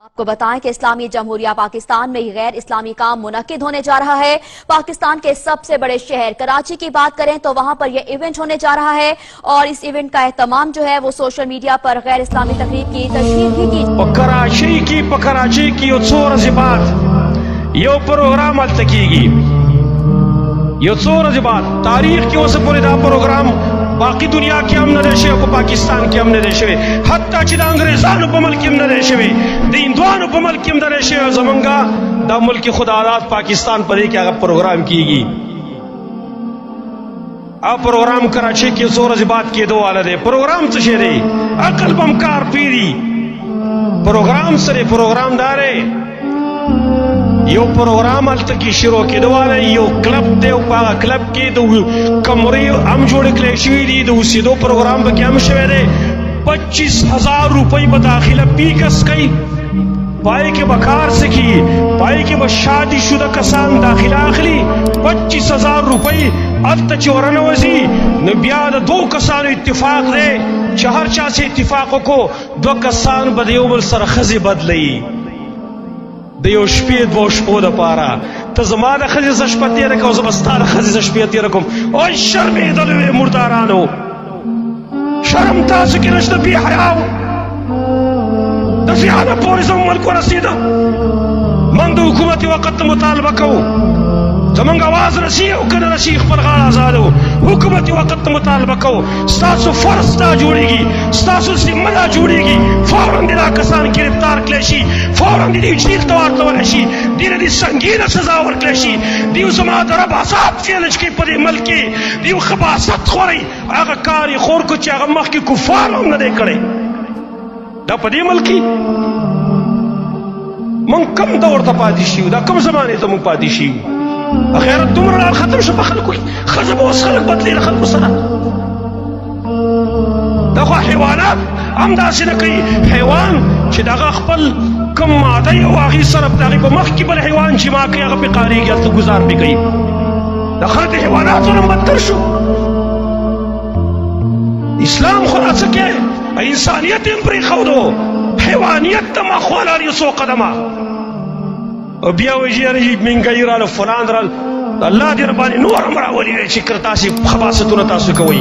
आपको बताएं कि इस्लामी जमहूरिया पाकिस्तान में गैर इस्लामी काम मुनक्किद होने जा रहा है। पाकिस्तान के सबसे बड़े शहर कराची की बात करें तो वहां पर यह इवेंट होने जा रहा है और इस इवेंट का एहतमाम जो है वो सोशल मीडिया पर गैर इस्लामी तकरीब की तशहीर भी की। कराची की यो प्रोग्राम अलतकीगी यो बाद तारीख की वजह पूरे प्रोग्राम बाकी दुनिया के हम नशे को पाकिस्तान के हम नशे हत्या चिदा अंग्रेजान उपमल के हम नशे दीनद्वान उपमल के हम नशे जमंगा दा मुल्क खुदादात पाकिस्तान पर क्या प्रोग्राम कीगी आ प्रोग्राम कराची के जोर बात के दो वाले प्रोग्राम चेरे अकल बमकार पीरी प्रोग्राम सरे प्रोग्राम दारे यो प्रोग्राम अलतकी शुरू के वाले यो क्लब दे क्लब के दो कमरे हम जोड़े क्लेशी दी दो सीधो प्रोग्राम पे क्या मशवे दे 25,000 रुपये बदाखिला पीकस कई पाए के बकार से की पाए के बस शादी शुदा कसान दाखिला आखिली 25,000 रुपये अत चोरन वजी नबियाद 2 कसान इत्तिफाक दे चार चा से इत्तिफाकों को 2 कसान बदेउबल सर खजी बदलई दियो शपीद वो शपो द पारा तो जमाना खजी जशपति रखो जबस्तार खजी जशपति रखो और शर्मे दलवे मुर्दारानो शर्म ताज की रश्त भी हयाओ दफियाना पोलिस मुल्क को रसीदा मंद हुकूमती वक्त मुतालबा को जमंग आवाज रसी उकन रसी पर गाल आजादो हुकूमती वक्त मुतालबा को स्तासु फरस्ता जुड़ेगी स्तासु जिम्मेदार जुड़ेगी फौरन दिला कसान गिरफ्तार क्लेशी फौरन दी जील तवार तवाशी दिन दी संगीन सजा और क्लेशी दी जमा दरब आसाब फेलज की पदे मलकी दी खबासत खोरी आगा कारी खोर को चागा मख की कुफार हम न दे करे दा पदे मलकी मन कम दौर तपादिशी दा कम जमाने तम पादिशी अखैर तुमरा खत्म शो बखल कोई खजब और खलक बदली खलक सना दखो हैवानात हम दासी न कई हैवान چې دغه خپل کم ماده یو هغه سره دغه په مخ کې بل حیوان چې ما کوي هغه په قاریږي هلته گزار به کوي د خلک حیواناتو نه بدتر شو اسلام خلاصه کې انسانیت هم پرېښودو حیوانیت ته مخ ولر یو څو قدمه او بیا وایي یاره منګی راله فلان راله الله دې ربانې نور هم راولي چې کړه تاسې خباستونه تاسو کوئ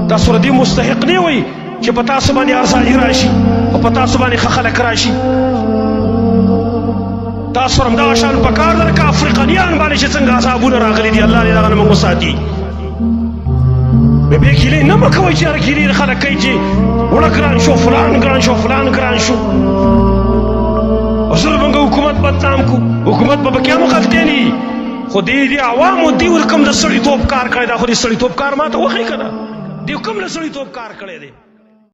تاسو ردی مستحق نه وي چې په تاسو باندې ارزاني راشي او په تاسو باندې خلک راشي تاسو هم دا شان پکار در کا افریقایان باندې چې څنګه عذابونه راغلي دي الله دې هغه موږ وساتي به کلی نه مکوي چې ارګيري خلک کوي چې وړه ګران شو فلان ګران شو فلان ګران شو اصل موږ حکومت بدنام کو حکومت به کیا مخالفتني خو دې عوامو دی ورکم د سړی توپ کار کړی دا خو دې سړی توپ کار ماته وخی کنه دیو کوم له سړی توپ کار کړی دی